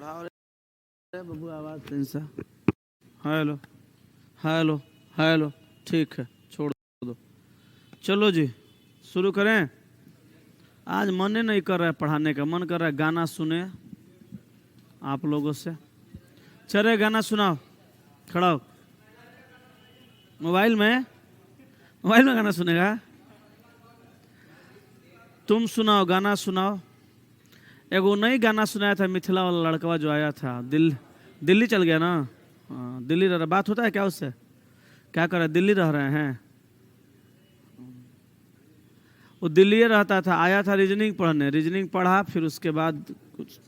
बढ़ाओ रे बबू आवाज तेज सा। हेलो हेलो हेलो, ठीक है छोड़ दो। चलो जी शुरू करें। आज मन ही नहीं कर रहा है पढ़ाने का, मन कर रहा है गाना सुने आप लोगों से। चले गाना सुनाओ, खड़ा हो। मोबाइल में गाना सुनेगा? तुम सुनाओ, गाना सुनाओ। एगो नई गाना सुनाया था मिथिला वाला लड़का जो आया था, दिल्ली चल गया ना। हाँ दिल्ली रह रहा, बात होता है क्या उससे? क्या कर रहा है? दिल्ली रह रहे हैं। वो दिल्ली रहता था, आया था रीजनिंग पढ़ने, रीजनिंग पढ़ा, फिर उसके बाद कुछ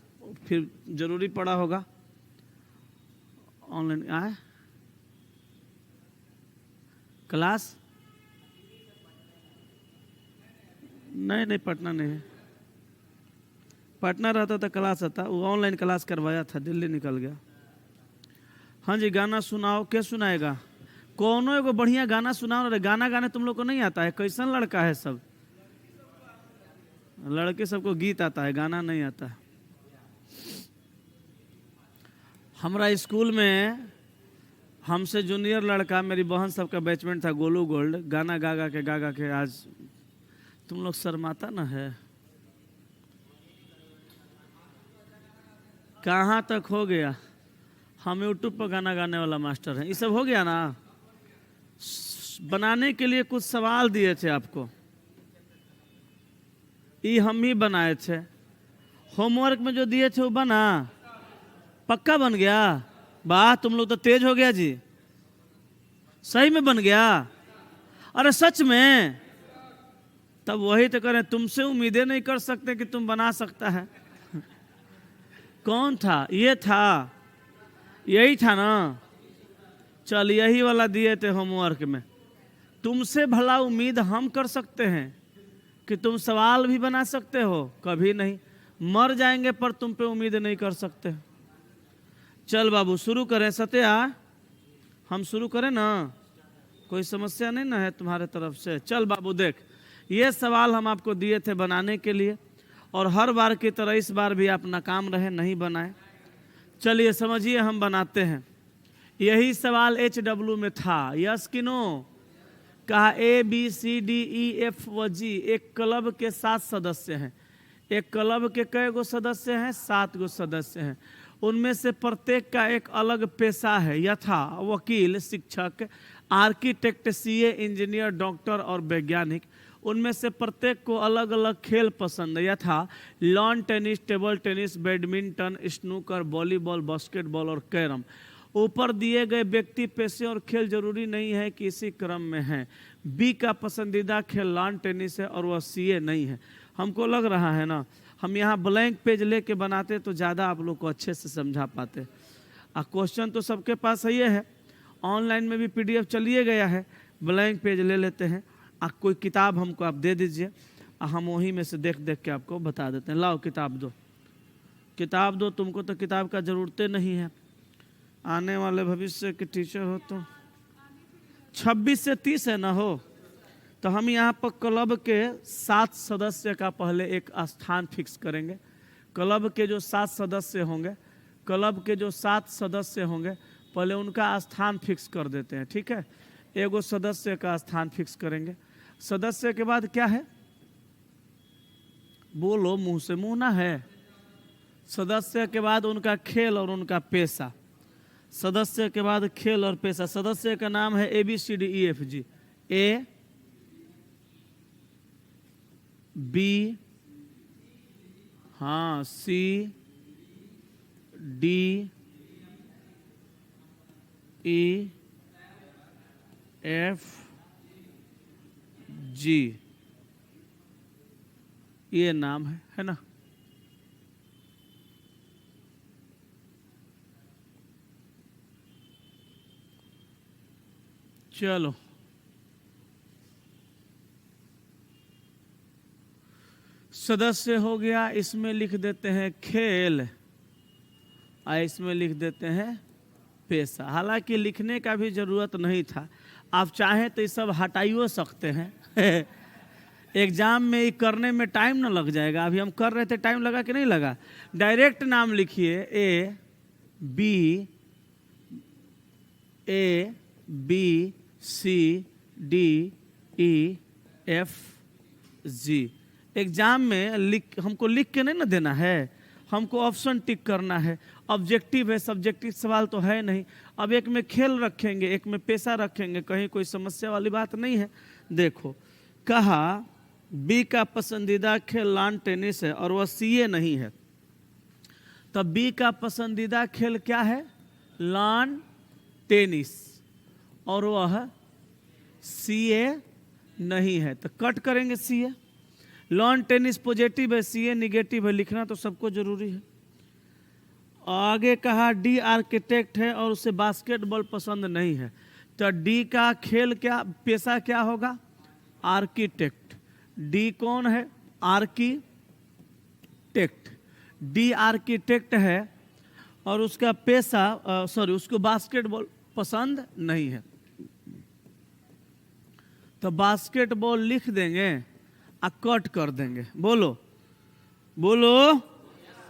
फिर जरूरी पड़ा होगा ऑनलाइन आए क्लास। नहीं पटना नहीं है, पटना रहता था क्लास आता, वो ऑनलाइन क्लास करवाया था, दिल्ली निकल गया। हाँ जी गाना सुनाओ। क्या सुनाएगा? कौनो एगो बढ़िया गाना सुनाओ रे। गाना गाने तुम लोग को नहीं आता है? कैसन लड़का है सब? लड़के सबको गीत आता है, गाना नहीं आता है। हमारा स्कूल में हमसे जूनियर लड़का, मेरी बहन सबका बैचमेंट था, गोलू गोल्ड, गाना गा के आज तुम लोग शर्माता ना है। कहाँ तक हो गया? हम यूट्यूब पर गाना गाने वाला मास्टर है। ये सब हो गया ना। बनाने के लिए कुछ सवाल दिए थे आपको, ये हम ही बनाए थे। होमवर्क में जो दिए थे वो बना? पक्का बन गया? वाह तुम लोग तो तेज हो गया जी, सही में बन गया? अरे सच में? तब वही तो करें, तुमसे उम्मीदें नहीं कर सकते कि तुम बना सकता है। कौन था? ये था, यही था ना। चल यही वाला दिए थे होमवर्क में। तुमसे भला उम्मीद हम कर सकते हैं कि तुम सवाल भी बना सकते हो? कभी नहीं। मर जाएंगे पर तुम पे उम्मीद नहीं कर सकते। चल बाबू शुरू करें। सत्या हम शुरू करें ना, कोई समस्या नहीं ना है तुम्हारे तरफ से? चल बाबू देख, ये सवाल हम आपको दिए थे बनाने के लिए, और हर बार की तरह इस बार भी आप नाकाम रहे, नहीं बनाए। चलिए समझिए, हम बनाते हैं। यही सवाल HW में था, यस कि नो? कहा ABCDEF व G एक क्लब के 7 सदस्य हैं। एक क्लब के कई गो सदस्य हैं? 7 गो सदस्य हैं। उनमें से प्रत्येक का एक अलग पेशा है, यथा वकील, शिक्षक, आर्किटेक्ट, CA, इंजीनियर, डॉक्टर और वैज्ञानिक। उनमें से प्रत्येक को अलग अलग खेल पसंद है, यथा lawn tennis, table tennis, badminton, snooker, volleyball, basketball और कैरम। ऊपर दिए गए व्यक्ति, पेशे और खेल जरूरी नहीं है कि इसी क्रम में है। B का पसंदीदा खेल लॉन टेनिस है और वह CA नहीं है। हमको लग रहा है ना, हम यहाँ ब्लैंक पेज लेके बनाते तो ज़्यादा आप लोग को अच्छे से समझा पाते। क्वेश्चन तो सबके पास है, ये है ऑनलाइन में भी PDF चलिए गया है। ब्लैंक पेज ले लेते हैं। कोई किताब हमको आप दे दीजिए, हम वहीं में से देख के आपको बता देते हैं। लाओ किताब दो, किताब दो। तुमको तो किताब का ज़रूरत नहीं है, आने वाले भविष्य के टीचर हो तो। 26 से 30 है ना हो, तो हम यहाँ पर क्लब के 7 सदस्य का पहले एक स्थान फिक्स करेंगे। क्लब के जो 7 सदस्य होंगे, क्लब के जो 7 सदस्य होंगे, पहले उनका स्थान फिक्स कर देते हैं, ठीक है? एगो सदस्य का स्थान फिक्स करेंगे। सदस्य के बाद क्या है? बोलो, मुंह से मुंह ना है। सदस्य के बाद उनका खेल और उनका पेशा। सदस्य के बाद खेल और पेशा। सदस्य का नाम है ABCDEFG। A B, हाँ C D E F G, ये नाम है ना? चलो सदस्य हो गया, इसमें लिख देते हैं खेल और इसमें लिख देते हैं पेशा। हालांकि लिखने का भी जरूरत नहीं था, आप चाहें तो ये सब हटाइयो सकते हैं। एग्जाम में ये करने में टाइम ना लग जाएगा। अभी हम कर रहे थे, टाइम लगा कि नहीं लगा? डायरेक्ट नाम लिखिए, A B C D E F G. Exam में हमको लिख के नहीं ना देना है, हमको ऑप्शन टिक करना है। ऑब्जेक्टिव है, सब्जेक्टिव सवाल तो है नहीं। अब एक में खेल रखेंगे, एक में पेशा रखेंगे, कहीं कोई समस्या वाली बात नहीं है। देखो, कहा बी का पसंदीदा खेल लॉन टेनिस है और वह सीए नहीं है, तो बी का पसंदीदा खेल क्या है? लॉन टेनिस, और वह सीए नहीं है, तो कट करेंगे सीए। लॉन टेनिस पॉजिटिव है, सीए निगेटिव है, लिखना तो सबको जरूरी है। आगे कहा डी आर्किटेक्ट है और उसे बास्केटबॉल पसंद नहीं है, तो डी का खेल क्या, पेशा क्या होगा? आर्किटेक्ट। डी कौन है? आर्किटेक्ट। डी आर्किटेक्ट है और उसका पेशा उसको बास्केटबॉल पसंद नहीं है, तो बास्केटबॉल लिख देंगे और कट कर देंगे। बोलो बोलो।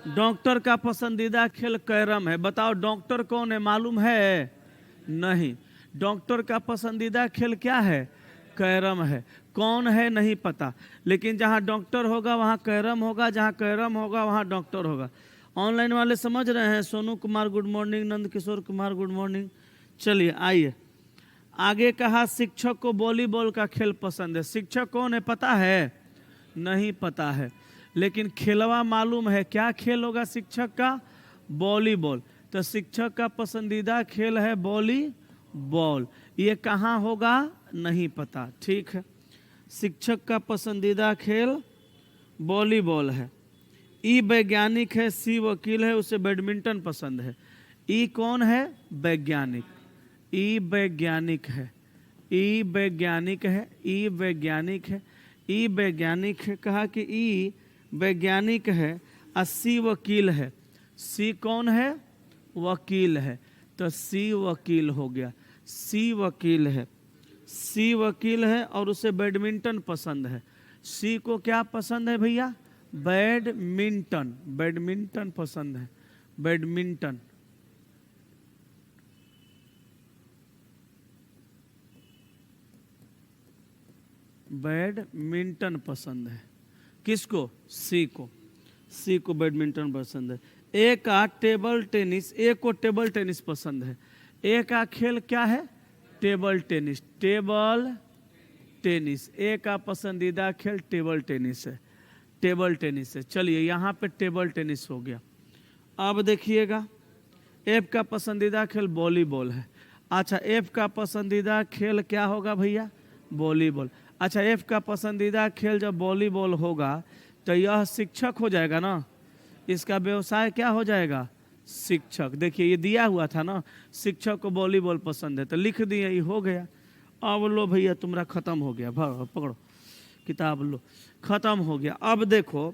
डॉक्टर का पसंदीदा खेल कैरम है। बताओ डॉक्टर कौन है, मालूम है? नहीं। डॉक्टर का पसंदीदा खेल क्या है? कैरम है। कौन है नहीं पता, लेकिन जहाँ डॉक्टर होगा वहाँ कैरम होगा, जहाँ कैरम होगा वहाँ डॉक्टर होगा। ऑनलाइन वाले समझ रहे हैं? Sonu Kumar good morning, Nand Kishore Kumar good morning. चलिए आइए आगे। कहा शिक्षक को वॉलीबॉल का खेल पसंद है। शिक्षक कौन है पता है? नहीं पता है, लेकिन खेलवा मालूम है। क्या खेल होगा शिक्षक का? वॉलीबॉल। तो शिक्षक का पसंदीदा खेल है वॉलीबॉल। ये कहाँ होगा नहीं पता, ठीक है। शिक्षक का पसंदीदा खेल वॉलीबॉल है। ई वैज्ञानिक है, सी वकील है, उसे बैडमिंटन पसंद है। ई कौन है? वैज्ञानिक। ई वैज्ञानिक है, ई वैज्ञानिक है, ई वैज्ञानिक है, ई वैज्ञानिक है। कहा कि ई वैज्ञानिक है और सी वकील है। सी कौन है? वकील है, तो सी वकील हो गया। सी वकील है, सी वकील है और उसे बैडमिंटन पसंद है। सी को क्या पसंद है भैया? बैडमिंटन। बैडमिंटन पसंद है, बैडमिंटन। बैडमिंटन पसंद है। किसको? सी को। सी को बैडमिंटन पसंद है। ए का टेबल टेनिस, ए को टेबल टेनिस पसंद है। ए का खेल क्या है? Table tennis. टेबल टेनिस, ए का पसंदीदा खेल टेबल टेनिस है। टेबल टेनिस है। चलिए यहाँ पे टेबल टेनिस हो गया। अब देखिएगा, एफ का पसंदीदा खेल वॉलीबॉल है। अच्छा, एफ का पसंदीदा खेल क्या होगा भैया? वॉलीबॉल। अच्छा, एफ का पसंदीदा खेल जब वॉलीबॉल होगा तो यह शिक्षक हो जाएगा ना, इसका व्यवसाय क्या हो जाएगा? शिक्षक। देखिए ये दिया हुआ था ना, शिक्षक को वॉलीबॉल पसंद है, तो लिख दिया, ये हो गया। अब लो भैया तुम्हारा खत्म हो गया, पकड़ो किताब लो, खत्म हो गया। अब देखो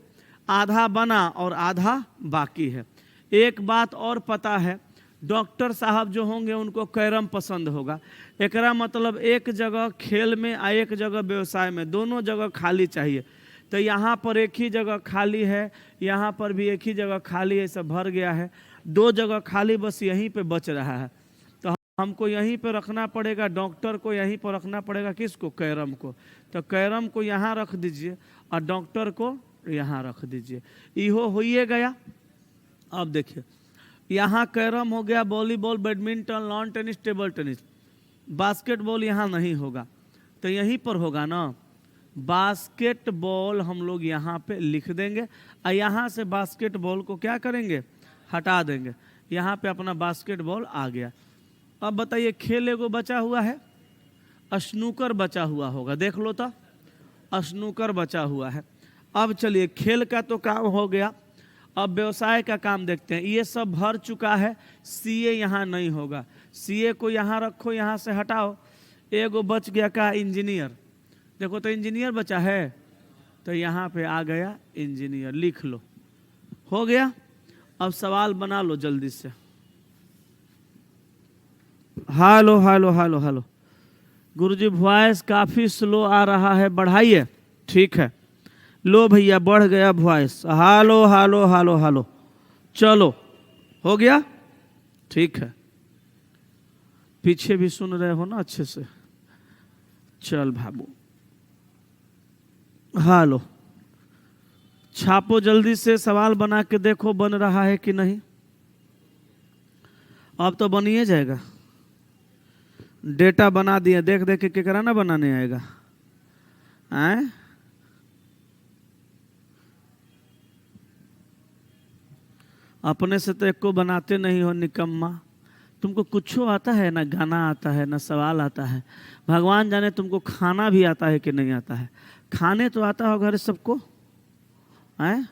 आधा बना और आधा बाकी है। एक बात और पता है, डॉक्टर साहब जो होंगे उनको कैरम पसंद होगा। एकरा मतलब एक जगह खेल में और एक जगह व्यवसाय में, दोनों जगह खाली चाहिए। तो यहाँ पर एक ही जगह खाली है, यहाँ पर भी एक ही जगह खाली है, सब भर गया है। दो जगह खाली बस यहीं पे बच रहा है, तो हमको यहीं पे रखना पड़ेगा। डॉक्टर को यहीं पर रखना पड़ेगा, किसको? कैरम को। तो कैरम को यहाँ रख दीजिए और डॉक्टर को यहाँ रख दीजिए। इहो होइए गया। अब देखिए यहाँ कैरम हो गया, volleyball, badminton, lawn tennis, table tennis. Basketball यहाँ नहीं होगा, तो यहीं पर होगा ना बास्केटबॉल। हम लोग यहाँ पे लिख देंगे और यहाँ से बास्केटबॉल को क्या करेंगे? हटा देंगे। यहाँ पे अपना बास्केटबॉल आ गया। अब बताइए खेल एगो बचा हुआ है, स्नूकर बचा हुआ होगा, देख लो तो स्नूकर बचा हुआ है। अब चलिए खेल का तो काम हो गया, अब व्यवसाय का काम देखते हैं। ये सब भर चुका है, सीए यहाँ नहीं होगा। सीए को यहाँ रखो, यहाँ से हटाओ। एगो बच गया का इंजीनियर, देखो तो इंजीनियर बचा है, तो यहाँ पे आ गया इंजीनियर, लिख लो, हो गया। अब सवाल बना लो जल्दी से। हेलो हेलो हेलो हेलो गुरुजी, वॉइस काफ़ी स्लो आ रहा है, बढ़ाइए। ठीक है, लो भैया बढ़ गया वॉइस, हालो हालो हालो हालो, चलो हो गया, ठीक है। पीछे भी सुन रहे हो ना अच्छे से? चल बाबू, हालो, छापो जल्दी से, सवाल बना के देखो बन रहा है कि नहीं। अब तो बन ही जाएगा, डेटा बना दिए, देख देख के करा ना बनाने आएगा। आए अपने से तो एक को बनाते नहीं हो, निकम्मा। तुमको कुछ आता है ना, गाना आता है ना सवाल आता है, भगवान जाने तुमको खाना भी आता है कि नहीं आता है। खाने तो आता होगा घर सबको, आए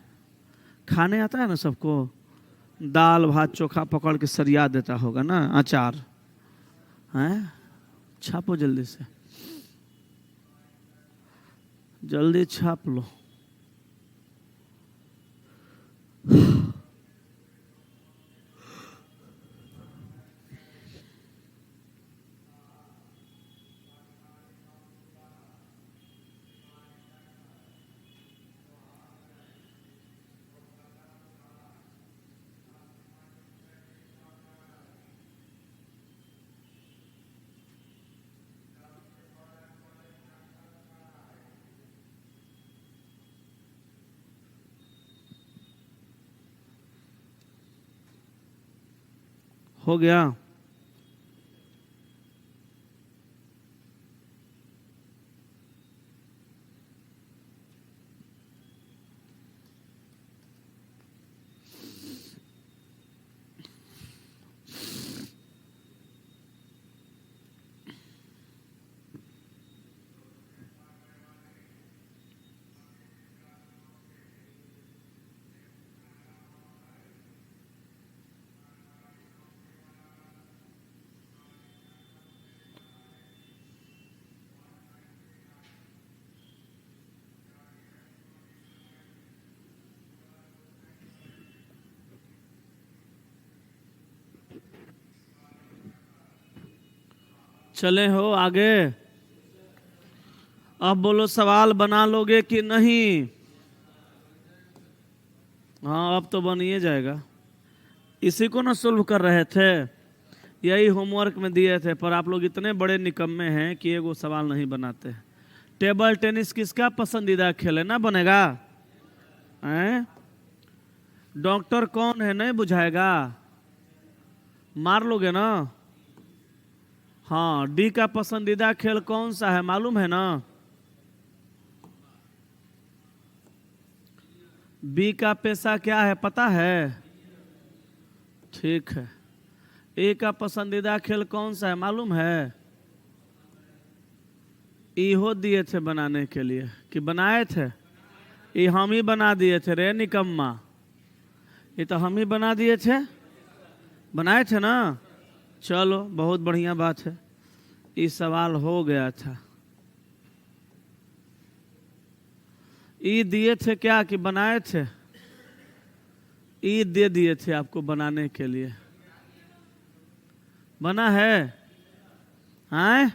खाने आता है ना सबको, दाल भात चोखा पकड़ के सरिया देता होगा ना, अचार। हैं छापो जल्दी से, जल्दी छाप लो। हो गया? चले हो आगे? अब बोलो सवाल बना लोगे कि नहीं? हाँ अब तो बन ही जाएगा। इसी को ना सोल्व कर रहे थे, यही होमवर्क में दिए थे, पर आप लोग इतने बड़े निकम्मे हैं कि एगो सवाल नहीं बनाते। टेबल टेनिस किसका पसंदीदा खेल है? ना बनेगा? हैं? डॉक्टर कौन है? नहीं बुझाएगा? मार लोगे ना? हाँ, डी का पसंदीदा खेल कौन सा है मालूम है ना? बी का पेशा क्या है पता है? ठीक है। ए का पसंदीदा खेल कौन सा है मालूम है? इहो दिए थे बनाने के लिए कि बनाए थे? ये हम ही बना दिए थे रे निकम्मा, ये तो हम ही बना दिए थे, बनाए थे ना। चलो बहुत बढ़िया बात है, ये सवाल हो गया था। ये दिए थे क्या कि बनाए थे? ये दे दिए थे आपको बनाने के लिए, बना है? हैं?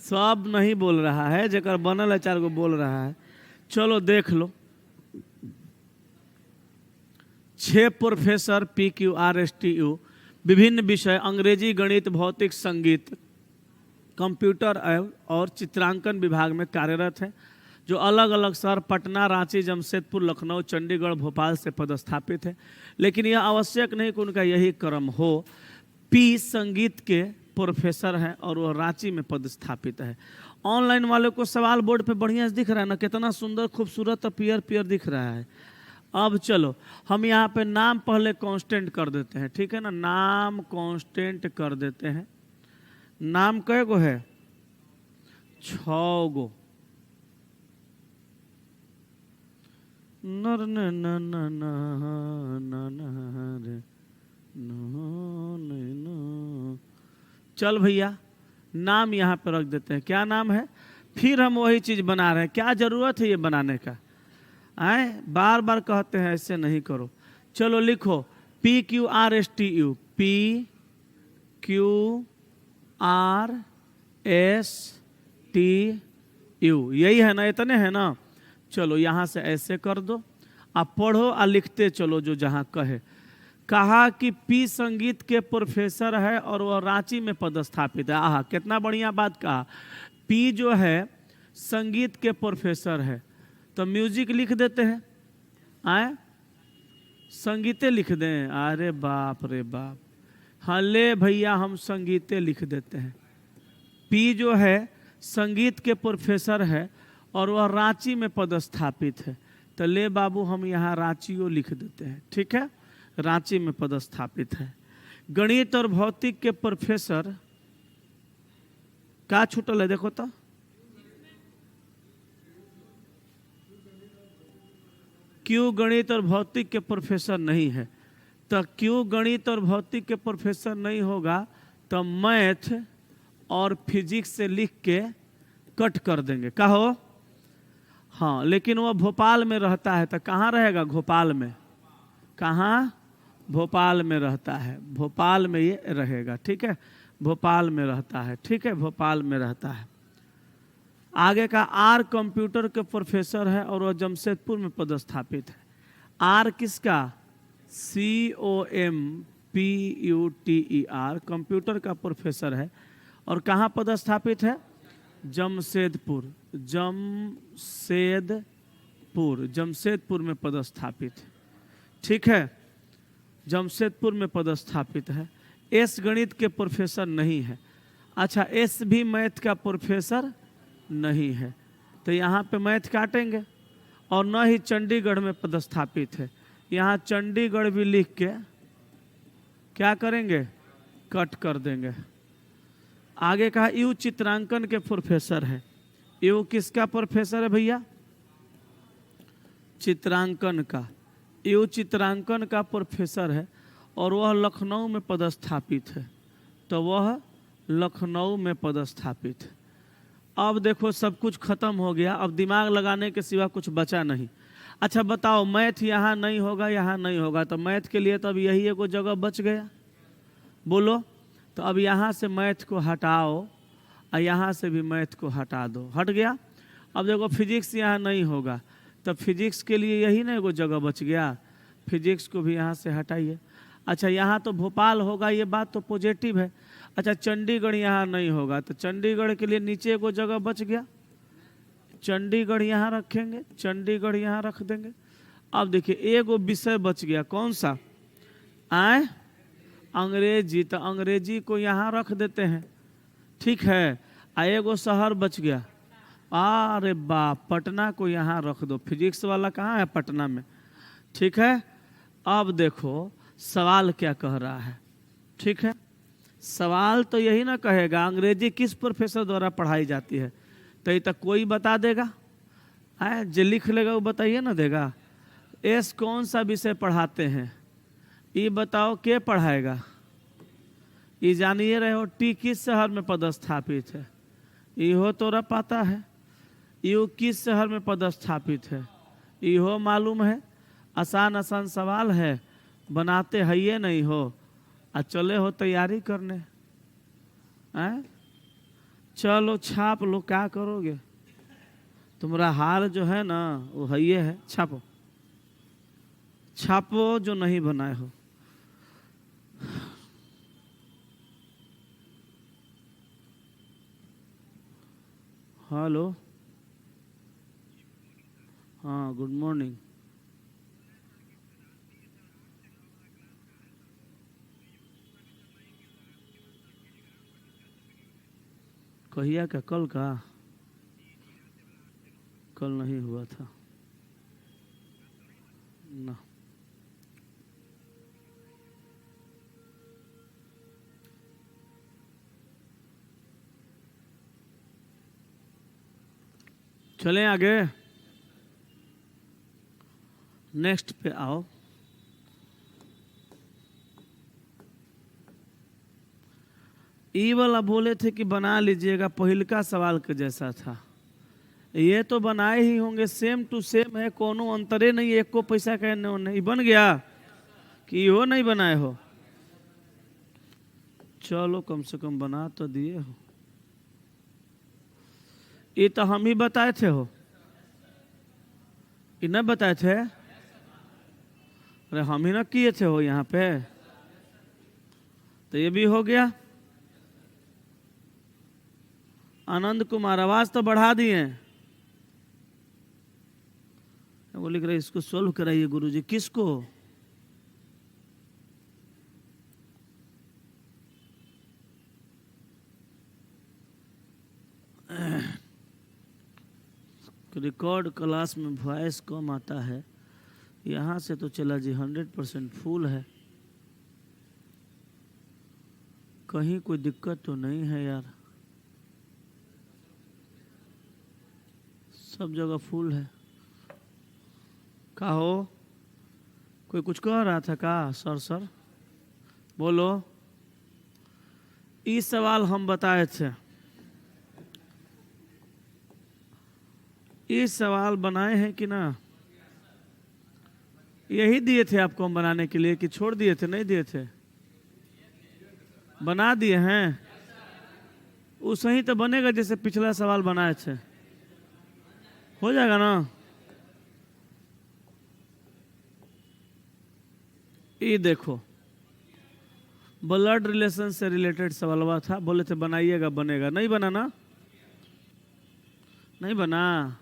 सब नहीं बोल रहा है, जेकर बनल है 4 गो बोल रहा है। चलो देख लो, 6 प्रोफेसर PQRSTU विभिन्न विषय अंग्रेजी, गणित, भौतिक, संगीत, कंप्यूटर और चित्रांकन विभाग में कार्यरत है, जो अलग अलग शहर पटना, रांची, जमशेदपुर, लखनऊ, चंडीगढ़, भोपाल से पदस्थापित है। लेकिन यह आवश्यक नहीं कि उनका यही क्रम हो। पी संगीत के प्रोफेसर हैं और वह रांची में पदस्थापित है। ऑनलाइन वाले को सवाल बोर्ड पे बढ़िया से दिख रहा है ना, कितना सुंदर खूबसूरत और पियर पियर दिख रहा है। अब चलो हम यहाँ पे नाम पहले कांस्टेंट कर देते हैं, ठीक है ना? नाम कांस्टेंट कर देते हैं। नाम कै गो है? 6 गो। नर न न न न न न रे न। चल भैया नाम यहाँ पे रख देते हैं। क्या नाम है? फिर हम वही चीज बना रहे हैं, क्या जरूरत है ये बनाने का? आए बार बार कहते हैं ऐसे नहीं करो। चलो लिखो PQRSTU, PQRSTU यू, यही है ना, इतने है ना। चलो यहाँ से ऐसे कर दो, आप पढ़ो और लिखते चलो जो जहाँ कहे। कहा कि पी संगीत के प्रोफेसर है और वह रांची में पदस्थापित है। आहा, कितना बढ़िया बात कहा। पी जो है संगीत के प्रोफेसर है, तो म्यूजिक लिख देते हैं, आए संगीते लिख दें। अरे बाप रे बाप, हाँ ले भैया हम संगीते लिख देते हैं। पी जो है संगीत के प्रोफेसर है और वह रांची में पदस्थापित है, तो ले बाबू हम यहाँ रांचियों लिख देते हैं, ठीक है, रांची में पदस्थापित है। गणित और भौतिक के प्रोफेसर का छूटल है, देखो तो क्यों गणित और भौतिक के प्रोफेसर नहीं है, तो क्यों गणित और भौतिक के प्रोफेसर नहीं होगा, तो मैथ और फिजिक्स से लिख के कट कर देंगे, कहो। हाँ, लेकिन वह भोपाल में रहता है, तो कहाँ रहेगा, भोपाल में। कहाँ, भोपाल में रहता है, भोपाल में ये रहेगा, ठीक है, भोपाल में रहता है, ठीक है, भोपाल में रहता है। आगे का आर कंप्यूटर के प्रोफेसर है और वह जमशेदपुर में पदस्थापित है। आर किसका, COMPUTER, कंप्यूटर का प्रोफेसर है और कहाँ पदस्थापित है, जमशेदपुर, जमशेदपुर में पदस्थापित है, ठीक है, जमशेदपुर में पदस्थापित है। एस गणित के प्रोफेसर नहीं है। अच्छा, एस भी मैथ का प्रोफेसर नहीं है, तो यहाँ पे मैथ काटेंगे। और न ही चंडीगढ़ में पदस्थापित है, यहाँ चंडीगढ़ भी लिख के क्या करेंगे, कट कर देंगे। आगे कहा यू चित्रांकन के प्रोफेसर है। यू किसका प्रोफेसर है भैया, चित्रांकन का। यू चित्रांकन का प्रोफेसर है और वह लखनऊ में पदस्थापित है, तो वह लखनऊ में पदस्थापित है। अब देखो सब कुछ खत्म हो गया, अब दिमाग लगाने के सिवा कुछ बचा नहीं। अच्छा बताओ, मैथ यहाँ नहीं होगा, यहाँ नहीं होगा, तो मैथ के लिए तो अब यही एगो जगह बच गया, बोलो। तो अब यहाँ से मैथ को हटाओ और यहाँ से भी मैथ को हटा दो, हट गया। अब देखो फिजिक्स यहाँ नहीं होगा, तो फिजिक्स के लिए यही ना एगो जगह बच गया, फिजिक्स को भी यहाँ से हटाइए। अच्छा यहाँ तो भोपाल होगा, ये बात तो पॉजिटिव है। अच्छा चंडीगढ़ यहाँ नहीं होगा, तो चंडीगढ़ के लिए नीचे एगो जगह बच गया, चंडीगढ़ यहाँ रखेंगे, चंडीगढ़ यहाँ रख देंगे। अब देखिए एगो विषय बच गया, कौन सा, आए अंग्रेजी, तो अंग्रेजी को यहाँ रख देते हैं, ठीक है। एगो शहर बच गया, अरे बाप, पटना को यहाँ रख दो, फिजिक्स वाला कहाँ है, पटना में, ठीक है। अब देखो सवाल क्या कह रहा है, ठीक है। सवाल तो यही ना कहेगा अंग्रेजी किस प्रोफेसर द्वारा पढ़ाई जाती है, तो ये तक कोई बता देगा, है जो लिख लेगा वो बताइए ना देगा। एस कौन सा विषय पढ़ाते हैं, ये बताओ के पढ़ाएगा, ये जानिए रहे हो। टी किस शहर में पदस्थापित है, इहो तोरा पता है। यू किस शहर में पदस्थापित है, इहो मालूम है। आसान आसान सवाल है, बनाते है ये नहीं हो, आ चले हो तैयारी करने, हैं? चलो छाप लो, क्या करोगे, तुम्हारा हाल जो है ना वो है ये है, छापो छापो जो नहीं बनाए हो। हेलो, हाँ गुड मॉर्निंग। कहिया का, कल का, कल नहीं हुआ था ना। चलें आगे, नेक्स्ट पे आओ। ई वाला बोले थे कि बना लीजिएगा, पहिलका सवाल के जैसा था, ये तो बनाए ही होंगे, सेम टू सेम है, कोनो अंतरे नहीं, एक को पैसा कहने नहीं बन गया कि हो नहीं बनाए हो। चलो कम से कम बना तो दिए हो। ये तो हम ही बताए थे हो, ये न बताए थे? अरे हम ही ना किए थे हो यहाँ पे। तो ये भी हो गया। आनंद कुमार आवाज तो बढ़ा दिए। वो लिख रहे इसको सोल्व कराइए गुरुजी। किसको? रिकॉर्ड क्लास में वॉइस कम आता है। यहाँ से तो चला जी 100% फुल है। कहीं कोई दिक्कत तो नहीं है यार, सब जगह फुल है। का हो, कोई कुछ कह रहा था का? सर बोलो। इस सवाल हम बताए थे, ये सवाल बनाए हैं कि ना? यही दिए थे आपको हम बनाने के लिए कि छोड़ दिए थे? नहीं दिए थे, बना दिए हैं। उस ही तो बनेगा जैसे पिछला सवाल बनाए थे, हो जाएगा ना? ये देखो, ब्लड रिलेशन से रिलेटेड सवाल था, बोले थे बनाइएगा, बनेगा। नहीं बना ना? नहीं बना।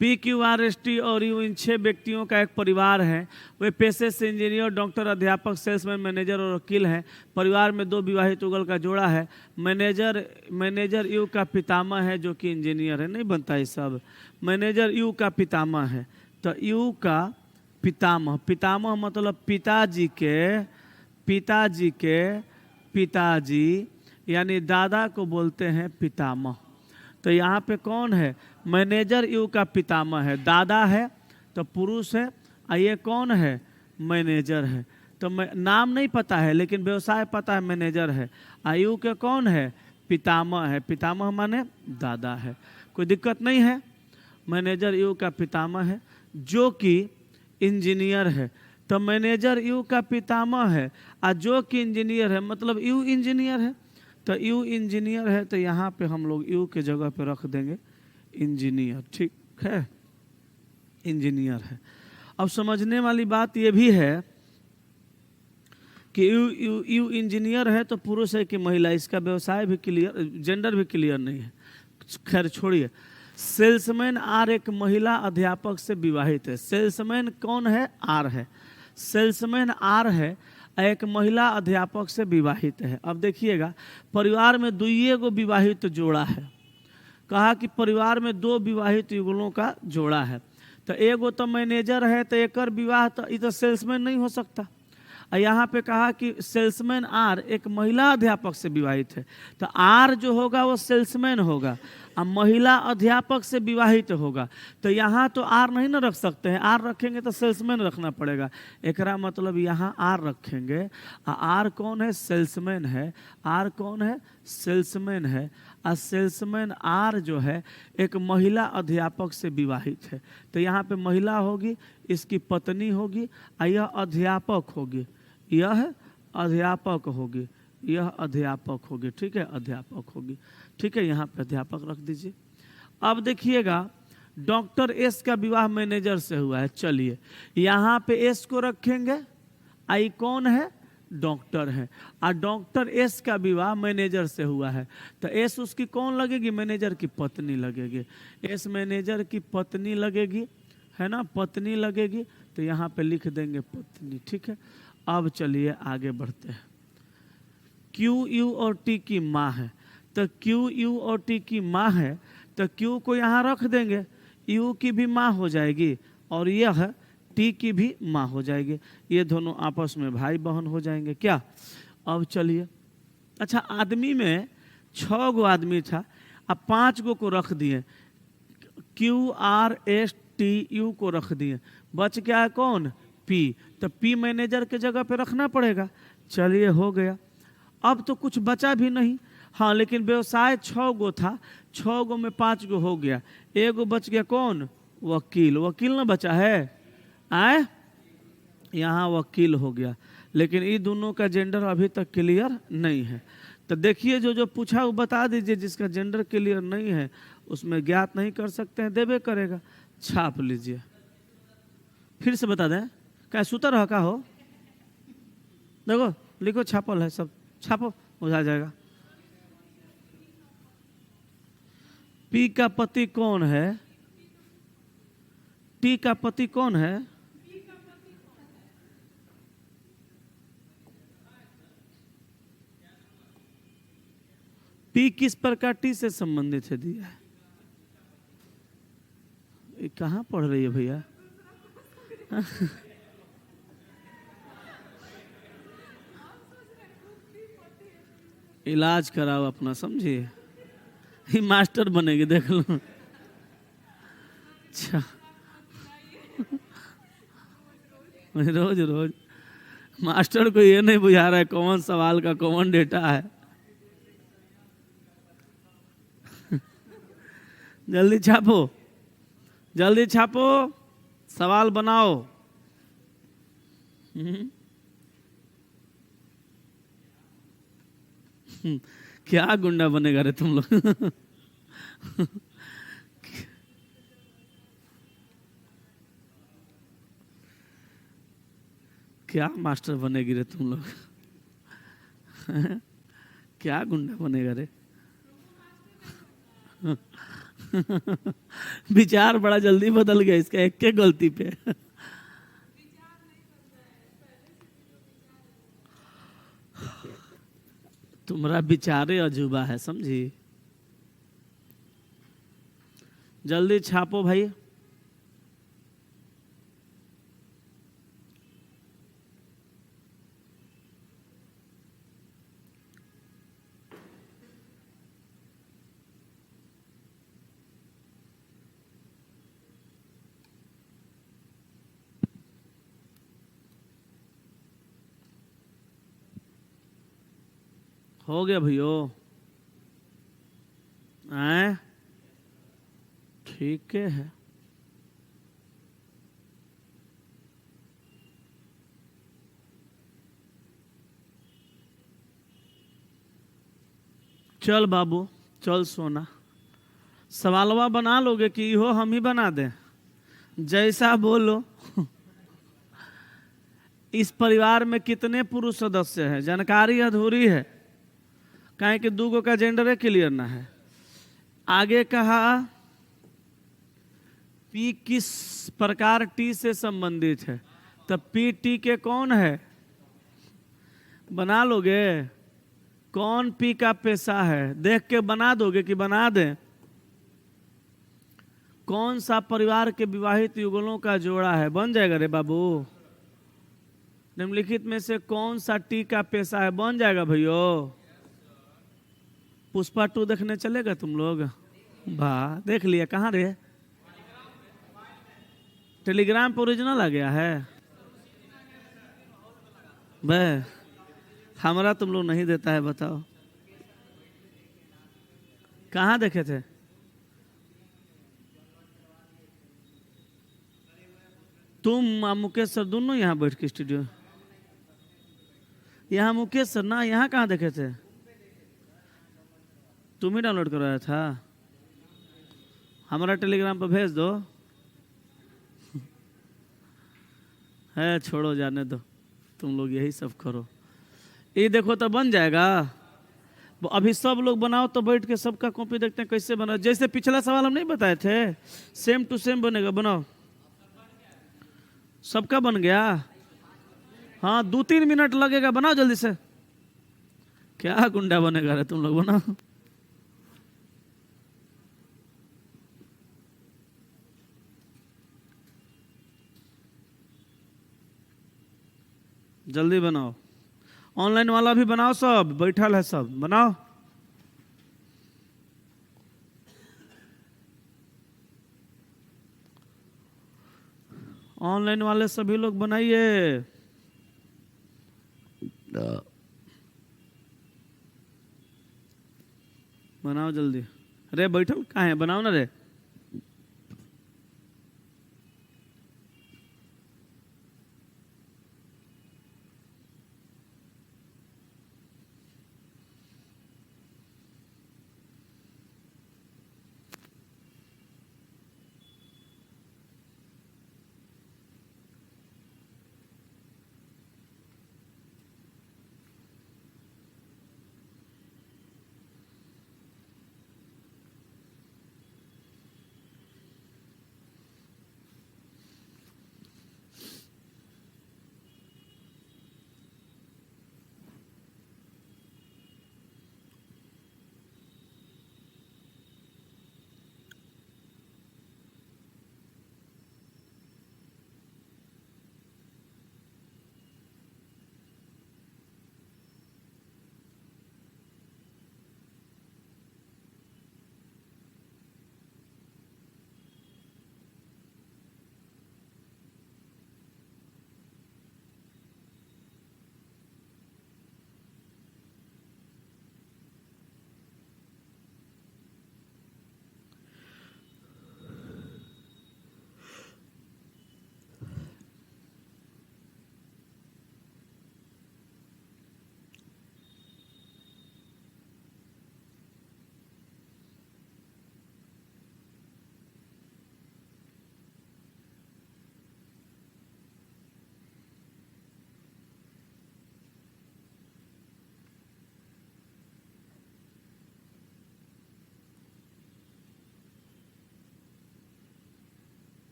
PQRST और यू इन 6 व्यक्तियों का एक परिवार है। वे पेशे से इंजीनियर, डॉक्टर, अध्यापक, सेल्समैन, मैनेजर और वकील हैं। परिवार में 2 विवाहित युगल का जोड़ा है। मैनेजर यू का पितामह है जो कि इंजीनियर है। नहीं बनता ये सब। मैनेजर यू का पितामह है, तो यू का पितामह, पितामह मतलब पिताजी के पिताजी, यानी दादा को बोलते हैं पितामह। तो यहाँ पे कौन है? मैनेजर यू का पितामह है, दादा है तो पुरुष है, और ये कौन है? मैनेजर है। तो नाम नहीं पता है लेकिन व्यवसाय पता है, मैनेजर है। आयु के कौन है? पितामह है। पितामह माने दादा है। कोई दिक्कत नहीं है। मैनेजर यू का पितामह है जो कि इंजीनियर है। तो मैनेजर यू का पितामह है और जो कि इंजीनियर है, मतलब यू इंजीनियर है। तो यू इंजीनियर है, तो यहाँ पे हम लोग यू के जगह पे रख देंगे इंजीनियर। ठीक है, इंजीनियर है। अब समझने वाली बात ये भी है कि यू इंजीनियर है तो पुरुष है कि महिला, इसका व्यवसाय भी क्लियर, जेंडर भी क्लियर नहीं है। खैर छोड़िए। सेल्समैन आर एक महिला अध्यापक से विवाहित है। सेल्समैन कौन है? आर है। सेल्समैन आर है, एक महिला अध्यापक से विवाहित है। अब देखिएगा, परिवार में 2 विवाहित जोड़ा है। कहा कि परिवार में 2 विवाहित युगलों का जोड़ा है। तो एगो तो मैनेजर है, तो एक विवाह, तो ये तो सेल्समैन नहीं हो सकता। और यहाँ पे कहा कि सेल्समैन आर एक महिला अध्यापक से विवाहित है, तो आर जो होगा वो सेल्समैन होगा और महिला अध्यापक से विवाहित होगा। तो यहाँ तो आर नहीं ना रख सकते हैं, आर रखेंगे तो सेल्समैन रखना पड़ेगा। एकरा मतलब यहाँ आर रखेंगे। आर कौन है? सेल्समैन है। आर कौन है? सेल्समैन है। और सेल्समैन आर जो है एक महिला अध्यापक से विवाहित है। तो यहाँ पे महिला होगी, इसकी पत्नी होगी, और यह अध्यापक होगी, यह अध्यापक होगी, यह अध्यापक होगी। ठीक है, अध्यापक होगी। ठीक है, यहाँ पे अध्यापक रख दीजिए। अब देखिएगा, डॉक्टर एस का विवाह मैनेजर से हुआ है। चलिए यहाँ पे एस को रखेंगे। आई कौन है? डॉक्टर है। और डॉक्टर एस का विवाह मैनेजर से हुआ है, तो एस उसकी कौन लगेगी? मैनेजर की पत्नी लगेगी। एस मैनेजर की पत्नी लगेगी, है ना, पत्नी लगेगी। तो यहाँ पे लिख देंगे पत्नी। ठीक है, अब चलिए आगे बढ़ते हैं। क्यू यू और टी की माँ है, तो क्यू यू और टी की माँ है, तो क्यू को यहाँ रख देंगे, यू की भी माँ हो जाएगी और यह टी की भी माँ हो जाएगी। ये दोनों आपस में भाई बहन हो जाएंगे क्या? अब चलिए, अच्छा आदमी में 6 गो आदमी था, अब 5 गो को रख दिए, Q R S T U को रख दिए, बच गया कौन? पी। तो पी मैनेजर के जगह पे रखना पड़ेगा। चलिए हो गया। अब तो कुछ बचा भी नहीं। हाँ, लेकिन व्यवसाय 6 गो था, 6 गो में 5 गो हो गया, एगो बच गया कौन? वकील। वकील ना बचा है, आए यहाँ वकील हो गया। लेकिन ये दोनों का जेंडर अभी तक क्लियर नहीं है। तो देखिए जो जो पूछा वो बता दीजिए, जिसका जेंडर क्लियर नहीं है उसमें ज्ञात नहीं कर सकते हैं, देवे करेगा। छाप लीजिए, फिर से बता दें, क्या सूतर है का हो, देखो लिखो, छापल है सब, छापो बुझा जाएगा। पी का पति कौन है, टी का पति कौन है, पी किस प्रकार टी से संबंधित है दिया है। ये कहाँ पढ़ रही है भैया? इलाज कराओ अपना, समझिए, ही मास्टर बनेगी देख लो। अच्छा रोज रोज मास्टर को ये नहीं बुझा रहा है कौन सवाल का कौन डेटा है। जल्दी छापो, जल्दी छापो, सवाल बनाओ। क्या गुंडा बनेगा रे तुम लोग? क्या मास्टर बनेगी रे तुम लोग? क्या गुंडा बनेगा रे? विचार बड़ा जल्दी बदल गया इसका, एक के गलती पे। तुम्हारा विचारे अजूबा है, समझी। जल्दी छापो भाई। हो गया भैयो, आए ठीक है। चल बाबू चल सोना, सवालवा बना लोगे कि हो हम ही बना दें? जैसा बोलो। इस परिवार में कितने पुरुष सदस्य हैं, जानकारी अधूरी है, काहे कि दूगो का जेंडर क्लियर ना है। आगे कहा पी किस प्रकार टी से संबंधित है, तब पी टी के कौन है, बना लोगे? कौन पी का पेशा है, देख के बना दोगे कि बना दें? कौन सा परिवार के विवाहित युगलों का जोड़ा है, बन जाएगा रे बाबू। निम्नलिखित में से कौन सा टी का पेशा है, बन जाएगा भैयो। पुष्पा 2 देखने चलेगा तुम लोग? वाह, देख लिया, कहाँ रे? टेलीग्राम पर ओरिजिनल आ गया है। वह हमारा तुम लोग नहीं देता है, बताओ कहाँ देखे थे? तुम मुकेश सर दोनों यहाँ बैठ के स्टूडियो, यहाँ मुकेश सर ना, यहाँ कहाँ देखे थे? तुम ही डाउनलोड करवाया था? हमारा टेलीग्राम पर भेज दो। है छोड़ो, जाने दो, तुम लोग यही सब करो। ये देखो तो बन जाएगा। अभी सब लोग बनाओ तो बैठ के सबका कॉपी देखते हैं कैसे बना। जैसे पिछला सवाल हम नहीं बताए थे, सेम टू सेम बनेगा, बनाओ। सबका बन गया? हाँ 2-3 मिनट लगेगा, बनाओ जल्दी से। क्या गुंडा बनेगा रे तुम लोग, बनाओ। जल्दी बनाओ, ऑनलाइन वाला भी बनाओ, सब बैठल है, सब बनाओ। ऑनलाइन वाले सभी लोग बनाइए। बनाओ जल्दी। रे बैठल कहाँ है, बनाओ ना रे।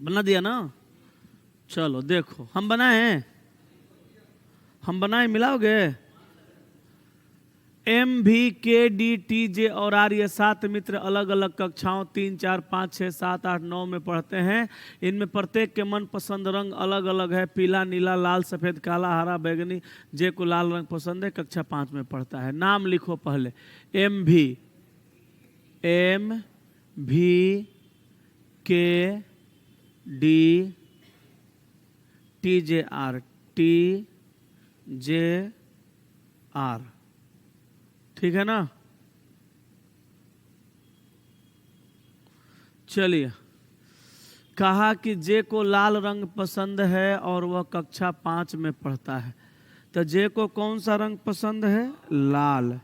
बना दिया ना। चलो देखो, हम बनाए हैं, हम बनाए, मिलाओगे। एम भी के डी टी जे और आर, ये 7 मित्र अलग अलग कक्षाओं 3, 4, 5, 6, 7, 8, 9 में पढ़ते हैं। इनमें प्रत्येक के मनपसंद रंग अलग अलग है, पीला, नीला, लाल, सफेद, काला, हरा, बैगनी। जे को लाल रंग पसंद है, कक्षा 5 में पढ़ता है। नाम लिखो पहले। एम भी के D T J are, T J are, ठीक है ना। चलिए, कहा कि जे को लाल रंग पसंद है और वह कक्षा 5 में पढ़ता है। तो जे को कौन सा रंग पसंद है? लाल।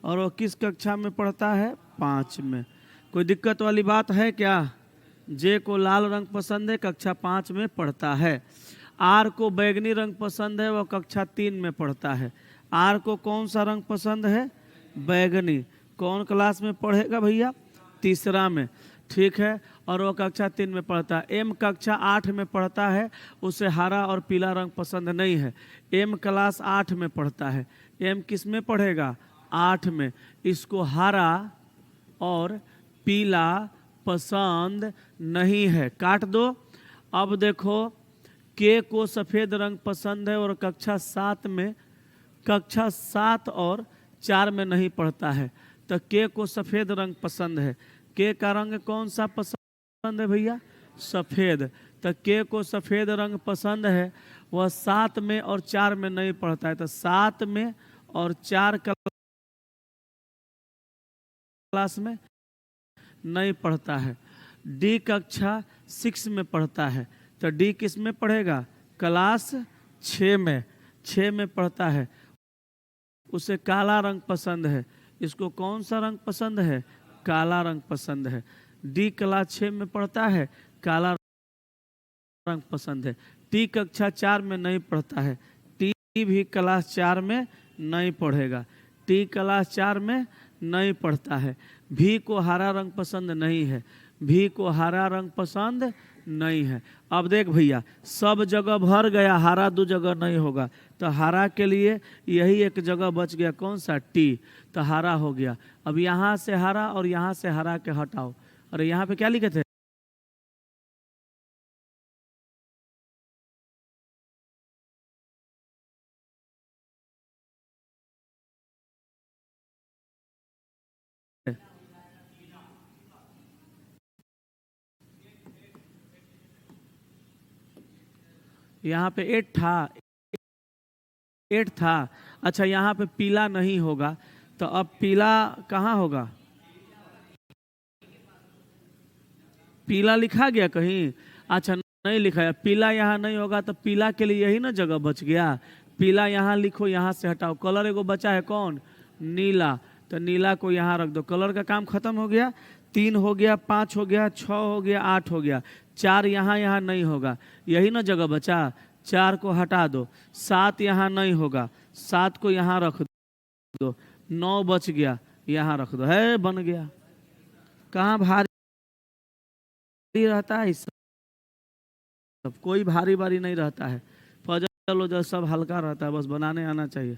और वह किस कक्षा में पढ़ता है? 5 में। कोई दिक्कत वाली बात है क्या? जे को लाल रंग पसंद है, कक्षा 5 में पढ़ता है। आर को बैगनी रंग पसंद है, वह कक्षा 3 में पढ़ता है। आर को कौन सा रंग पसंद है? बैगनी। कौन क्लास में पढ़ेगा भैया? तीसरा में, ठीक है। और वो कक्षा 3 में पढ़ता है। एम कक्षा 8 में पढ़ता है, उसे हरा और पीला रंग पसंद नहीं है। एम क्लास 8 में पढ़ता है। एम किस में पढ़ेगा? 8 में। इसको हरा और पीला पसंद नहीं है, काट दो। अब देखो, के को सफेद रंग पसंद है और कक्षा 7 और 4 में नहीं पढ़ता है। तो के को सफेद रंग पसंद है। के का रंग कौन सा पसंद है भैया? सफेद। तो के को सफेद रंग पसंद है, वह 7 में और 4 में नहीं पढ़ता है। तो 7 में और 4 क्लास में नहीं पढ़ता है। डी कक्षा 6 में पढ़ता है। तो डी किस में पढ़ेगा? क्लास 6 में। 6 में पढ़ता है, उसे काला रंग पसंद है। इसको कौन सा रंग पसंद है? काला रंग पसंद है। डी क्लास 6 में पढ़ता है, काला रंग पसंद है। टी कक्षा 4 में नहीं पढ़ता है। टी भी क्लास 4 में नहीं पढ़ेगा। टी क्लास 4 में नहीं पढ़ता है। भी को हरा रंग पसंद नहीं है। भी को हरा रंग पसंद नहीं है। अब देख भैया, सब जगह भर गया, हरा 2 जगह नहीं होगा। तो हरा के लिए यही एक जगह बच गया, कौन सा? टी। तो हरा हो गया। अब यहाँ से हरा और यहाँ से हरा के हटाओ। अरे यहाँ पे क्या लिखे थे? यहाँ पे 8 था, 8 था। अच्छा, यहाँ पे पीला नहीं होगा, तो अब पीला कहाँ होगा? पीला लिखा गया कहीं? अच्छा, नहीं लिखा है। पीला यहाँ नहीं होगा, तो पीला के लिए यही ना जगह बच गया। पीला यहाँ लिखो, यहाँ से हटाओ। कलर एगो बचा है, कौन? नीला। तो नीला को यहाँ रख दो। कलर का काम खत्म हो गया। 3 हो गया, 5 हो गया, 6 हो गया, 8 हो गया। 4 यहाँ नहीं होगा, यही ना जगह बचा। 4 को हटा दो। 7 यहाँ नहीं होगा, 7 को यहाँ रख दो। 9 बच गया, यहाँ रख दो। है, बन गया। कहाँ भारी रहता है इस सब? कोई भारी भारी नहीं रहता है। फजल वजल सब हल्का रहता है, बस बनाने आना चाहिए।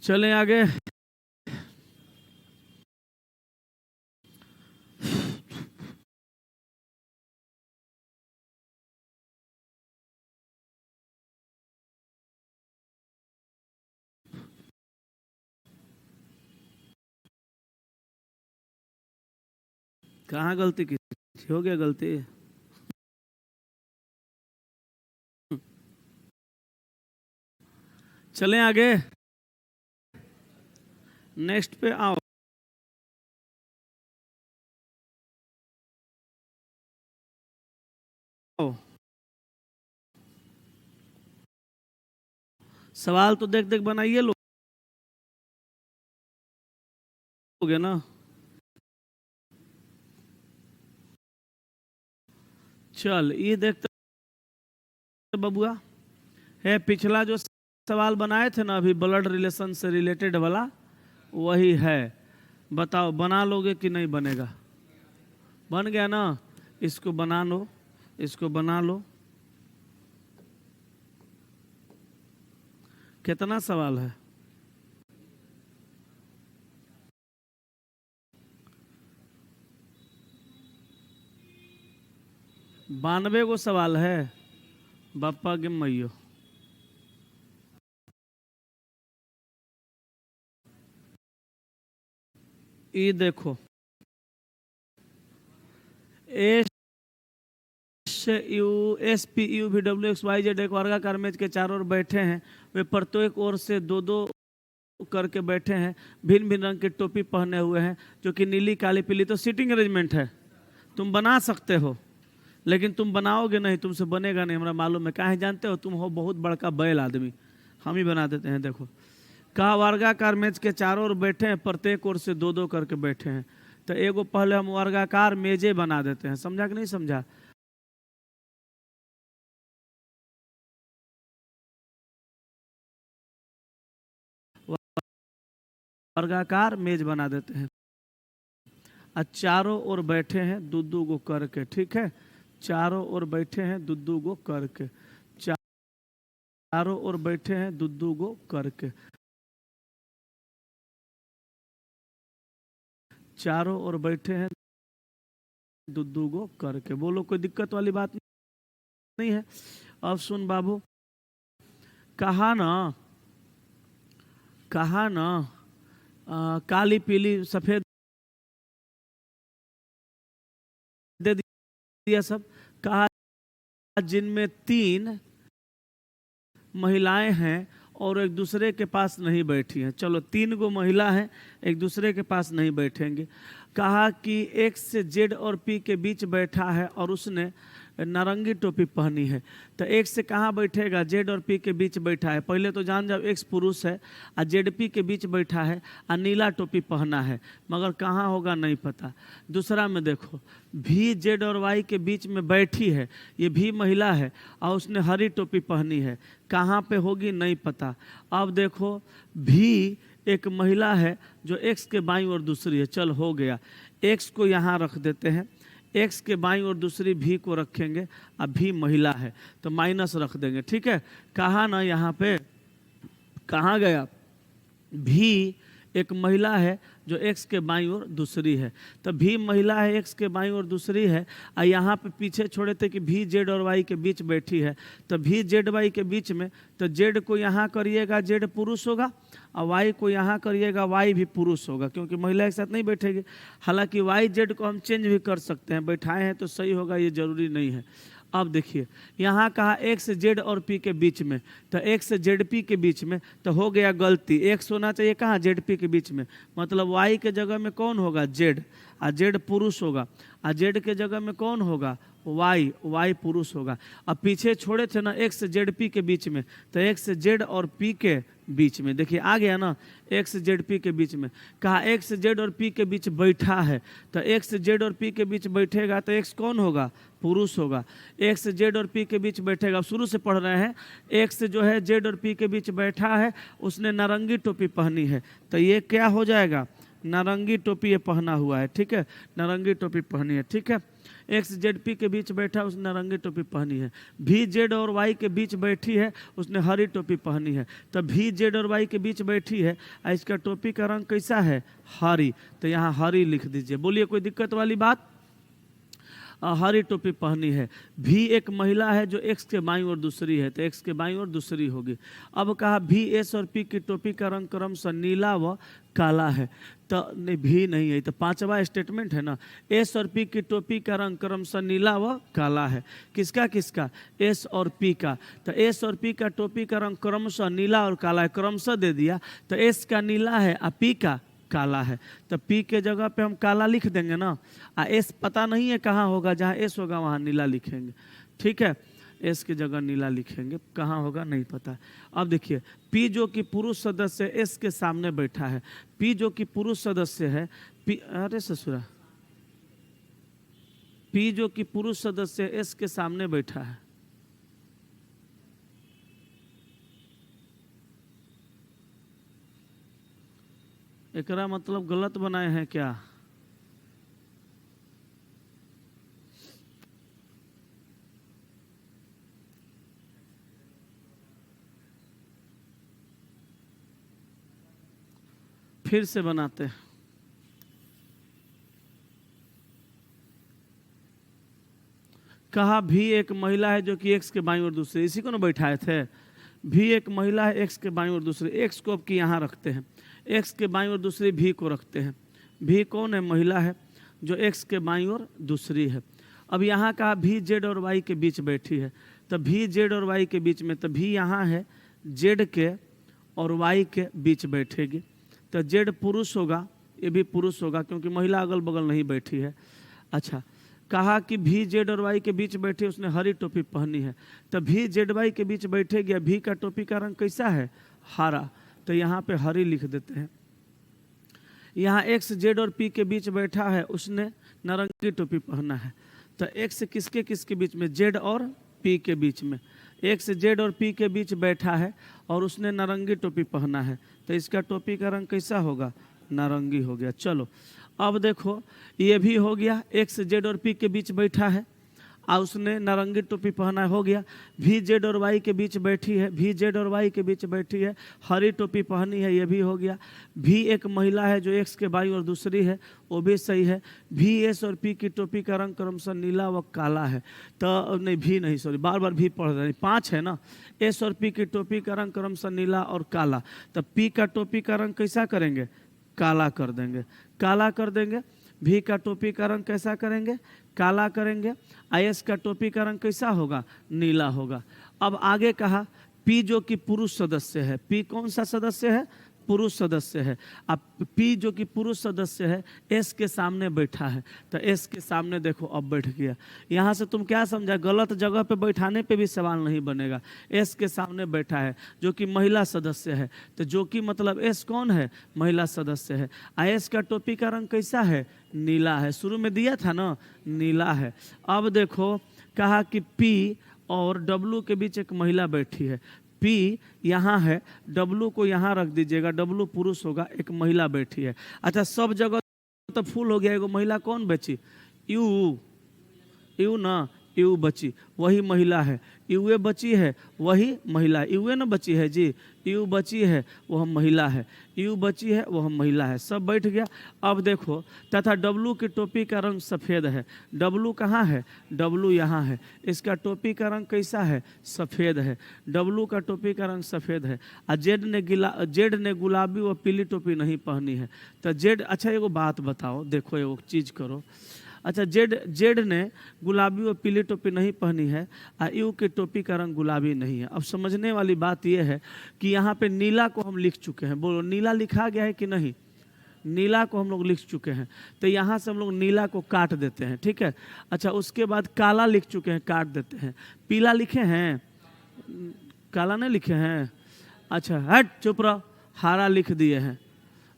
चलें आगे। कहाँ गलती की? हो गया गलती। चलें आगे, नेक्स्ट पे आओ। सवाल तो देख देख बनाइए लोगे ना। चल, ये देखते बबुआ है, पिछला जो सवाल बनाए थे ना अभी ब्लड रिलेशन से रिलेटेड वाला, वही है। बताओ बना लोगे कि नहीं बनेगा? बन गया ना? इसको बना लो, इसको बना लो। कितना सवाल है? 92 गो सवाल है। बापा के मैयो, ये देखो S U S P U V W X Y Z एक वर्गाकार मेज के चारों ओर बैठे हैं। वे प्रत्येक ओर से दो दो करके बैठे हैं। भिन्न भिन्न रंग की टोपी पहने हुए हैं, जो कि नीली काली पीली। तो सीटिंग अरेंजमेंट है, तुम बना सकते हो, लेकिन तुम बनाओगे नहीं, तुमसे बनेगा नहीं, हमारा मालूम है। काहे जानते हो? तुम हो बहुत बड़का बैल आदमी, हम ही बना देते हैं। देखो कहा वर्गाकार मेज के चारों ओर बैठे हैं, प्रत्येक ओर से दो दो करके बैठे हैं। तो एगो पहले हम वर्गाकार मेजे बना देते हैं। समझा कि नहीं समझा? वर्गाकार मेज बना देते हैं और चारों ओर बैठे हैं दो दो गो करके। ठीक है, चारों ओर बैठे हैं दो दो गो करके, चारों ओर बैठे हैं दो दो गो करके, चारों ओर बैठे हैं दो दो गो करके। बोलो कोई दिक्कत वाली बात नहीं है? अब सुन बाबू, कहा ना, कहा ना काली पीली सफेद दे दिया सब। कहा जिनमें 3 महिलाएं हैं और एक दूसरे के पास नहीं बैठी हैं। चलो 3 गो महिला हैं, एक दूसरे के पास नहीं बैठेंगे। कहा कि एक्स से जेड और पी के बीच बैठा है और उसने नारंगी टोपी पहनी है। तो एक्स से कहाँ बैठेगा? जेड और पी के बीच बैठा है। पहले तो जान जाओ एक्स पुरुष है और जेड पी के बीच बैठा है और नीला टोपी पहना है, मगर कहाँ होगा नहीं पता। दूसरा में देखो, भी जेड और वाई के बीच में बैठी है, ये भी महिला है और उसने हरी टोपी पहनी है, कहाँ पे होगी नहीं पता। अब देखो भी एक महिला है जो एक्स के बाईं ओर दूसरी है। चल हो गया, एक्स को यहाँ रख देते हैं, एक्स के बाईं ओर दूसरी भी को रखेंगे, अब भी महिला है तो माइनस रख देंगे। ठीक है, कहा ना यहाँ पे, कहाँ गया? भी एक महिला है जो एक्स के बाईं ओर दूसरी है। तो भी महिला है, एक्स के बाईं ओर दूसरी है, और यहाँ पे पीछे छोड़े थे कि भी जेड और वाई के बीच बैठी है। तो भी जेड वाई के बीच में, तो जेड को यहाँ करिएगा, जेड पुरुष होगा, और वाई को यहाँ करिएगा, वाई भी पुरुष होगा, क्योंकि महिला एक साथ नहीं बैठेगी। हालांकि वाई जेड को हम चेंज भी कर सकते हैं, बैठाए हैं तो सही होगा, ये जरूरी नहीं है। अब देखिए यहाँ कहा एक्स जेड और पी के बीच में, तो एक्स जेड पी के बीच में, तो हो गया गलती, एक्स होना चाहिए कहाँ? जेड पी के बीच में। मतलब वाई के जगह में कौन होगा? जेड, और जेड पुरुष होगा, और जेड के जगह में कौन होगा? वाई, वाई पुरुष होगा। अब पीछे छोड़े थे ना एक्स जेड पी के बीच में, तो एक्स जेड और पी के बीच में, देखिए आ गया ना, एक्स जेड पी के बीच में। कहा एक्स जेड और पी के बीच बैठा है, तो एक्स जेड और पी के बीच बैठेगा तो एक्स कौन होगा? पुरुष होगा। एक्स जेड और पी के बीच बैठेगा, शुरू से पढ़ रहे हैं, एक्स जो है जेड और पी के बीच बैठा है, उसने नारंगी टोपी पहनी है, तो ये क्या हो जाएगा? नारंगी टोपी ये पहना हुआ है। ठीक है, नारंगी टोपी पहनी है। ठीक है, एक्स जेड पी के बीच बैठा, उसने नारंगी टोपी पहनी है। भी जेड और वाई के बीच बैठी है, उसने हरी टोपी पहनी है। तो भी जेड और वाई के बीच बैठी है, इसका टोपी का रंग कैसा है? हरी, तो यहाँ हरी लिख दीजिए। बोलिए कोई दिक्कत वाली बात? हरी टोपी पहनी है। भी एक महिला है जो एक्स के बाईं ओर दूसरी है, तो एक्स के बाईं ओर दूसरी होगी। अब कहा भी एस और पी की टोपी का रंग क्रमशः नीला व काला है, तो नहीं भी नहीं है, तो 5वां स्टेटमेंट है ना, एस और पी की टोपी का रंग क्रमशः नीला व काला है। किसका किसका? एस और पी का। तो एस और पी का टोपी का रंग क्रमशः नीला और काला है, क्रमशः दे दिया, तो एस का नीला है और पी का काला है, तो पी के जगह पे हम काला लिख देंगे ना। एस पता नहीं है कहाँ होगा, जहाँ एस होगा वहाँ नीला लिखेंगे। ठीक है, एस की जगह नीला लिखेंगे, कहाँ होगा नहीं पता। अब देखिए पी जो कि पुरुष सदस्य एस के सामने बैठा है, पी जो कि पुरुष सदस्य है, पी, अरे ससुरा, पी जो कि पुरुष सदस्य एस के सामने बैठा है, एकरा मतलब गलत बनाए हैं क्या? फिर से बनाते हैं। कहा भी एक महिला है जो कि एक्स के बाईं ओर दूसरी, इसी को ना बैठाए थे। भी एक महिला है एक्स के बाईं ओर दूसरी, एक्स को अब की यहाँ रखते हैं, एक्स के बाईं ओर दूसरी भी को रखते हैं। भी कौन है? महिला है जो एक्स के बाईं ओर दूसरी है। अब यहाँ कहा भी जेड और वाई के बीच बैठी है, तब भी जेड और वाई के बीच में, तब भी यहाँ है जेड के और वाई के बीच बैठेगी। तो जेड पुरुष होगा, ये भी पुरुष होगा क्योंकि महिला अगल बगल नहीं बैठी है। अच्छा, कहा कि भी जेड और वाई के बीच बैठे, उसने हरी टोपी पहनी है, तो भी जेड वाई के बीच बैठेगी। भी का टोपी का रंग कैसा है? हरा, तो यहाँ पे हरी लिख देते हैं। यहाँ एक्स जेड और पी के बीच बैठा है, उसने नारंगी टोपी पहना है। तो एक्स किसके किसके बीच में? जेड और पी के बीच में। एक्स जेड और पी के बीच बैठा है और उसने नारंगी टोपी पहना है, तो इसका टोपी का रंग कैसा होगा? नारंगी हो गया। चलो अब देखो, ये भी हो गया, एक्स जेड और पी के बीच बैठा है और उसने नारंगी टोपी पहना हो गया। भी जेड और वाई के बीच बैठी है, भी जेड और वाई के बीच बैठी है, हरी टोपी पहनी है, ये भी हो गया। भी एक महिला है जो एक्स के बाई और दूसरी है, वो भी सही है। भी एस और पी की टोपी का रंग क्रमशः नीला व काला है, तो नहीं भी नहीं, सॉरी बार बार भी पढ़ रहे, 5 है ना। एस और पी की टोपी का रंग क्रमशः नीला और काला, तो पी का टोपी का रंग कैसा करेंगे? काला कर देंगे, काला कर देंगे। भी का टोपी का रंग कैसा करेंगे? काला करेंगे। आईएस का टोपी का रंग कैसा होगा? नीला होगा। अब आगे कहा पी जो कि पुरुष सदस्य है, पी कौन सा सदस्य है? पुरुष सदस्य है। अब पी जो कि पुरुष सदस्य है एस के सामने बैठा है, तो एस के सामने देखो अब बैठ गया। यहाँ से तुम क्या समझा? गलत जगह पे बैठाने पे भी सवाल नहीं बनेगा। एस के सामने बैठा है जो कि महिला सदस्य है, तो जो कि मतलब एस कौन है? महिला सदस्य है। एस का टोपी का रंग कैसा है? नीला है। शुरू में दिया था ना, नीला है। अब देखो कहा कि पी और डब्लू के बीच एक महिला बैठी है। पी यहाँ है, डब्लू को यहाँ रख दीजिएगा, डब्लू पुरुष होगा, एक महिला बैठी है। अच्छा, सब जगह तो फुल हो गया, एगो महिला कौन बची? यू, यू ना, यू बची, वही महिला है। यूए बची है, वही महिला। यूए ना बची है जी, यू बची है, वह महिला है। यू बची है, वह महिला है। सब बैठ गया। अब देखो, तथा डब्लू की टोपी का रंग सफ़ेद है। डब्लू कहाँ है? डब्लू यहाँ है। इसका टोपी का रंग कैसा है? सफ़ेद है। डब्लू का टोपी का रंग सफ़ेद है। और जेड ने गुलाबी व पीली टोपी नहीं पहनी है, तो जेड, अच्छा एगो बात बताओ, देखो एगो चीज़ करो। अच्छा, जेड ने गुलाबी और पीली टोपी नहीं पहनी है और यू की टोपी का रंग गुलाबी नहीं है। अब समझने वाली बात यह है कि यहाँ पे नीला को हम लिख चुके हैं। बोलो, नीला लिखा गया है कि नहीं? नीला को हम लोग लिख चुके हैं, तो यहाँ से हम लोग नीला को काट देते हैं, ठीक है। अच्छा, उसके बाद काला लिख चुके हैं, काट देते हैं। पीला लिखे हैं? काला नहीं लिखे हैं। अच्छा हट, चुप रहो। हरा लिख दिए हैं।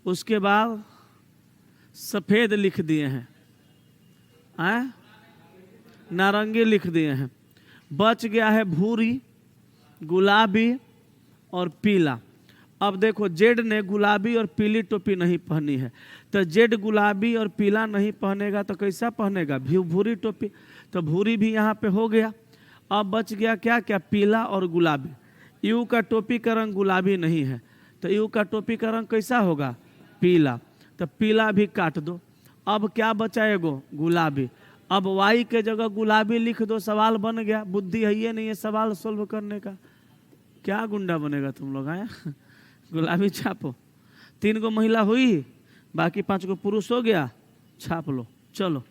उसके बाद सफ़ेद लिख दिए हैं, नारंगी लिख दिए हैं। बच गया है भूरी, गुलाबी और पीला। अब देखो, जेड ने गुलाबी और पीली टोपी नहीं पहनी है, तो जेड गुलाबी और पीला नहीं पहनेगा तो कैसा पहनेगा? भूरी टोपी, तो भूरी भी यहाँ पे हो गया। अब बच गया क्या क्या? पीला और गुलाबी। यू का टोपी का रंग गुलाबी नहीं है, तो यू का टोपी का रंग कैसा होगा? पीला, तो पीला भी काट दो। अब क्या बचा? एगो गुलाबी। अब वाई के जगह गुलाबी लिख दो, सवाल बन गया। बुद्धि है ये नहीं है सवाल सोल्व करने का? क्या गुंडा बनेगा तुम लोग? आया गुलाबी छापो। 3 गो महिला हुई, बाकी 5 गो पुरुष हो गया, छाप लो। चलो